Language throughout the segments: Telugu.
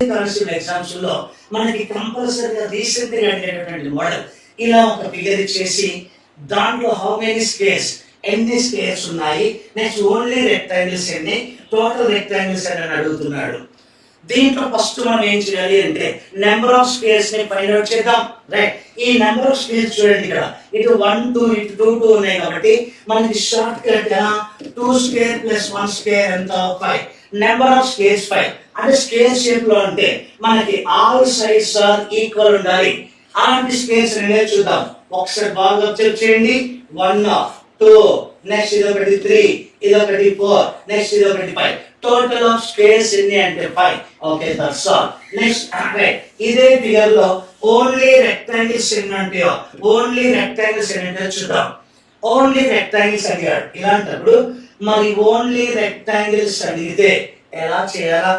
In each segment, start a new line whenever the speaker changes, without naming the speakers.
కానిస్టేబుల్ ఎగ్జామ్స్ లో మనకి కంపల్సరీగా రీసెంట్ గా అడిగేటటువంటి మోడల్ ఇలా ఒక ఫిగర్ ఇచ్చేసి దాంట్లో హౌ మెనీ స్క్వేర్స్ ఎన్ని స్క్వేర్స్ ఉన్నాయి, నెక్స్ట్ ఓన్లీ రెక్టాంగిల్స్ ఎన్ని, టోటల్ రెక్టాంగిల్స్ అని అడుగుతున్నాడు. దీంట్లో ఫస్ట్ మనం ఏం చేయాలి అంటే నెంబర్ ఆఫ్ స్క్వేర్స్ ని ఫైండ్ అవుట్ చేద్దాం. రైట్, ఈ నెంబర్ ఆఫ్ స్క్వేర్స్ చూడండి, ఇక్కడ ఇటు 1 2 ఇటు 2 2 ఉన్నాయి కాబట్టి మనకి short cut 2 square plus 1 square ఎంత 5. నెంబర్ ఆఫ్ స్క్వేర్స్ 5 అంటే స్క్వేర్ షేప్ లో అంటే మనకి ఆల్ సైడ్స్ ఆర్ ఈక్వల్ ఉండాలి. అలాంటి స్క్వేర్స్ అనేది చూద్దాం. ఒకసారి బాగా అబ్జర్వ్ చేయండి. 1 2 నెక్స్ట్ ఇదొకటి 3 ఇదొకటి 4 నెక్స్ట్ ఇదొకటి 5. టోటల్ ఆఫ్ స్క్వేర్స్ ఎన్ని అంటే 5. Okay, that's all. నెక్స్ట్ ఇదే ఫిగర్ లో ఓన్లీ రెక్టాంగిల్స్ ఎన్ని ఉంటాయో, ఓన్లీ రెక్టాంగిల్స్ ఎన్ని ఉంటాయో చూద్దాం. ఓన్లీ రెక్టాంగిల్స్ అడిగాడు. ఇలాంటప్పుడు మరి ఓన్లీ రెక్టాంగిల్స్ అడిగితే ఎలా చేయాలా?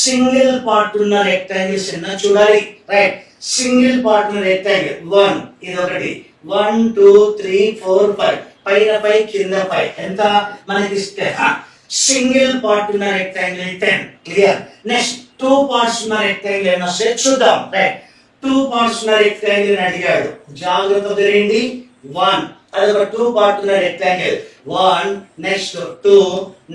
సింగిల్ పార్ట్ ఉన్న రెక్టాంగిల్స్ ఎన్నో చూడాలి. రైట్, సింగిల్ పార్ట్ ఉన్న రెక్టాంగిల్ 1 ఇదొకటి 1 2 3 4 5 పైన 5 కింద 5 ఎంత మనకి సింగిల్ పార్ట్ ఉన్న రెక్టాంగిల్ 10. క్లియర్. నెక్స్ట్ 2 పార్ట్స్ ఉన్న రెక్టాంగిల్ ఏమో చూద్దాం. రైట్, 2 పార్ట్స్ ఉన్న రెక్టాంగిల్ అడిగాడు. జాగ్రత్త తిరిగింది. 1 అదొక 2 పార్ట్ ఉన్న రెక్టాంగిల్ 1 నెక్స్ట్ 2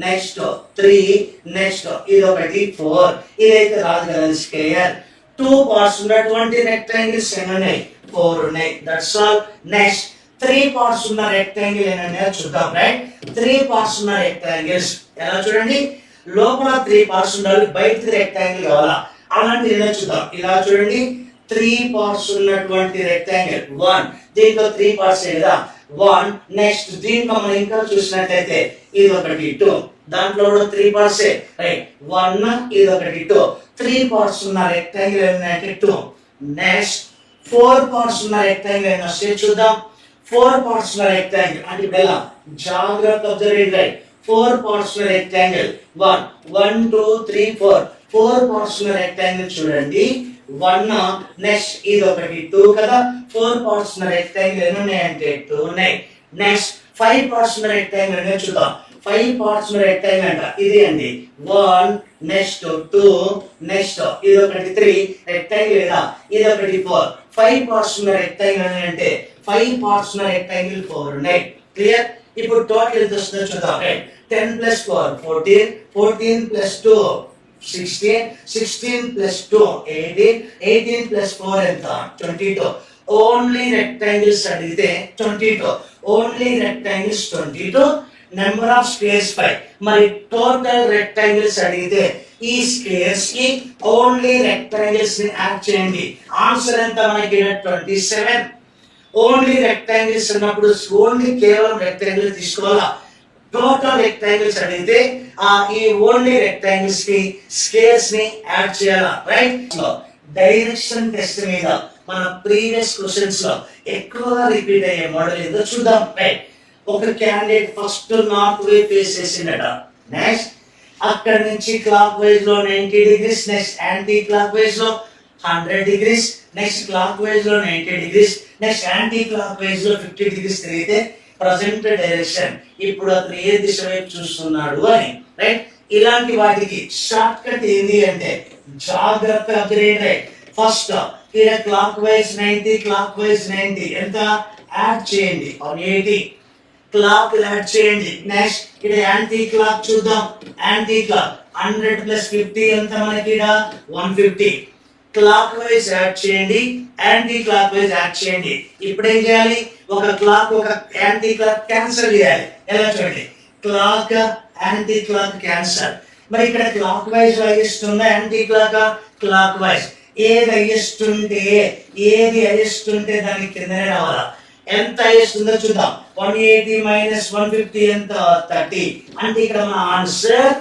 నెక్స్ట్ 3 నెక్స్ట్ ఇదొకటి 4. ఇదైతే రాదు కదా స్క్వేర్. 2 పార్ట్స్ ఉన్నటువంటి రెక్టాంగిల్స్ ఎన్ని ఉన్నాయి? 4 ఉన్నాయి. That's all. నెక్స్ట్ 3 పార్ట్స్ ఉన్న రెక్టాంగిల్ ఏమన్నా చూద్దాం. రైట్, 3 పార్ట్స్ ఉన్న రెక్టాంగిల్స్ ఎలా చూడండి, లోపల 3 పార్ట్స్ ఉండాలి, బయట రెక్టాంగిల్ కావాలా? అలాంటి ఏదో చూద్దాం. ఇలా చూడండి, 3 పార్ట్స్ ఉన్నటువంటి రెక్టాంగిల్ 1, దీంట్లో 3 పార్ట్స్ కదా 1. నెక్స్ట్ దీంట్లో మనం ఇంకా చూసినట్లయితే ఇది ఒకటి 2, దాంట్లో కూడా 3 పార్ట్స్. రైట్, 1 ఇది ఒకటి 2. 3 పార్ట్స్ ఉన్న రెక్టాంగిల్ ఏంటంటే 2. నెక్స్ట్ 4 పార్ట్స్ ఉన్న రెక్టాంగిల్ ఏంటో చూద్దాం. 4 పార్ట్స్ ఉన్న రెక్టాంగిల్ అంటే ఇలా జాగ్రత్త అబ్జర్వ్. రైట్, 4 పార్ట్స్ ఉన్న రెక్టాంగిల్ 1 1 2 3 4. 4 పార్ట్స్ ఉన్న రెక్టాంగిల్ చూడండి 1. నెక్స్ట్ ఇది ఒకటి 2 కదా. 4 పార్ట్స్ ఉన్న రెక్టాంగిల్ ఎన్ని ఉన్నాయంటే 2 ఉన్నాయి. నెక్స్ట్ 5 పార్ట్స్ ఉన్న రెక్టాంగిల్ అనేది చూద్దాం. 5 పార్ట్స్ ఉన్న రెక్టాంగిల్ అంట ఇది అండి 1 నెక్స్ట్ 2 నెక్స్ట్ ఇది ఒకటి 3 రెక్టాంగిల్ లేదా ఇది ఒకటి 4. 5 పార్ట్స్ ఉన్న రెక్టాంగిల్ అంటే 5 పార్ట్స్ ఉన్న రెక్టాంగిల్ 4 ఉన్నాయి. క్లియర్. ఇప్పుడు టోటల్ ఎంత వస్తుందో చూద్దాం. 10 + 4 14 14 + 2 16 16 + 2 18 18 + 4 ఎంత 22. ఓన్లీ రెక్టాంగిల్స్ అడిగితే 22. Only rectangles 22. Number of squares 5. మరి టోటల్ రెక్టాంగిల్స్ అడిగితే ఈ స్క్వేర్స్ కి ఓన్లీ రెక్టాంగిల్స్ ని యాడ్ చేయండి. ఆన్సర్ ఎంత మనకి 27. ఓన్లీ రెక్టాంగిల్స్ అన్నప్పుడు ఓన్లీ కేవలం రెక్టాంగిల్ తీసుకోవాలా? టోటల్ రెక్టాంగిల్స్ అడిగితే ఈ ఓన్లీ రెక్టాంగిల్స్ కి స్క్వేర్స్ ని యాడ్ చేయాలా? రైట్, డైరెక్షన్ టెస్ట్ మీద మన ప్రీవియస్ క్వశ్చన్స్ లో ఎక్కువగా రిపీట్ అయ్యే మోడల్ ఏదో చూద్దాం. రైట్, ఒక క్యాండిడేట్ ఫస్ట్ నార్త్ వే ఫేస్ చేసిండట. నెక్స్ట్ అక్కడ నుంచి క్లాక్ వైజ్ లో 90 degrees, next anti clock wise లో 100 degrees, నెక్స్ట్ క్లాక్ వైజ్ లో 90 degrees, next anti clock wise లో 50 degrees తిరిగితే ప్రజెంట్ డైరెక్షన్ ఇప్పుడు అతను ఏ దిశ వైపు చూస్తున్నాడు అని. రైట్, ఇలాంటి వాటికి షార్ట్ కట్ ఏంది అంటే జాగ్రత్తగా అబ్జర్వ్. ఫస్ట్ ఇక్కడ క్లాక్ వైజ్ 90 క్లాక్ వైజ్ 90 ఎంత యాడ్ చేయండి 180 క్లాక్ యాడ్ చేయండి. నెక్స్ట్ ఇక్కడ యాంటీ క్లాక్ చూద్దాం. యాంటీ క్లాక్ 100 + 50 ఎంత మనకి 150. క్లాక్ వైజ్ యాడ్ చేయండి, యాంటీ క్లాక్ వైజ్ యాడ్ చేయండి. ఇప్పుడు ఏం చేయాలి? ఒక క్లాక్ ఒక యాంటీ క్లాక్ క్యాన్సిల్ చేయాలి. ఎలా చూడండి, క్లాక్ యాంటీ క్లాక్ క్యాన్సిల్. మరి ఇక్కడ క్లాక్ వైజ్ హైయెస్ట్ ఉందా యాంటీ క్లాక్? క్లాక్ వైజ్ ఏది హైయెస్ట్ ఉంటే దానికి కిందనే రావాలా? ఎంత హైయెస్ట్ ఉందో చూద్దాం. 180 - 150 ఎంత 30. అంటే ఇక్కడ మన ఆన్సర్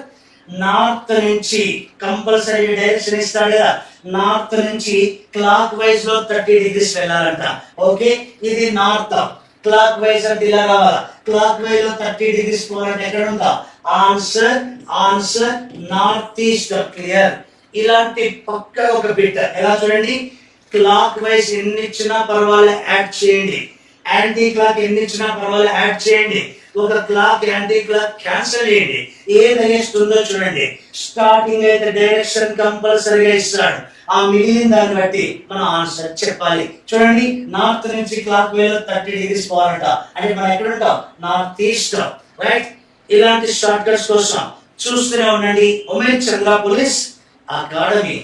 నార్త్ నుంచి కంపల్సరీ డైరెక్షన్ ఇస్తాడు కదా, నార్త్ నుంచి క్లాక్ వైజ్ లో 30 degrees వెళ్ళాలంట. ఓకే, ఇది నార్త్. క్లాక్ వైజ్ అంటే ఇలా రావాలా? క్లాక్ వైజ్ లో 30 degrees పోవాలంటే ఎక్కడ ఉందా ఆన్సర్ నార్త్ ఈస్ట్. క్లియర్. ఇలాంటి పక్క ఒక బిట్ ఎలా చూడండి, క్లాక్ వైజ్ ఎన్ని ఇచ్చినా పర్వాలేదు యాడ్ చేయండి, యాంటీ క్లాక్ ఎన్ని ఇచ్చినా పర్వాలేదు యాడ్ చేయండి. ఒక క్లాక్ యాంటీ క్లాక్ క్యాన్సిల్ చేయండి. ఏది హైయెస్ట్ ఉందో చూడండి. స్టార్టింగ్ అయితే డైరెక్షన్ కంపల్సరీగా ఇస్తాడు. ఆ మిగిలిన దాన్ని బట్టి మనం ఆన్సర్ చెప్పాలి. చూడండి, నార్త్ నుంచి క్లాక్ వేలో 30 degrees పోవాలంట. అంటే మనం ఎక్కడ ఉంటాం? North east, right? ఇలాంటి షార్ట్ కట్స్ కోసం చూస్తూనే ఉండండి ఉమేష్ చంద్ర పోలీస్ అకాడమీ.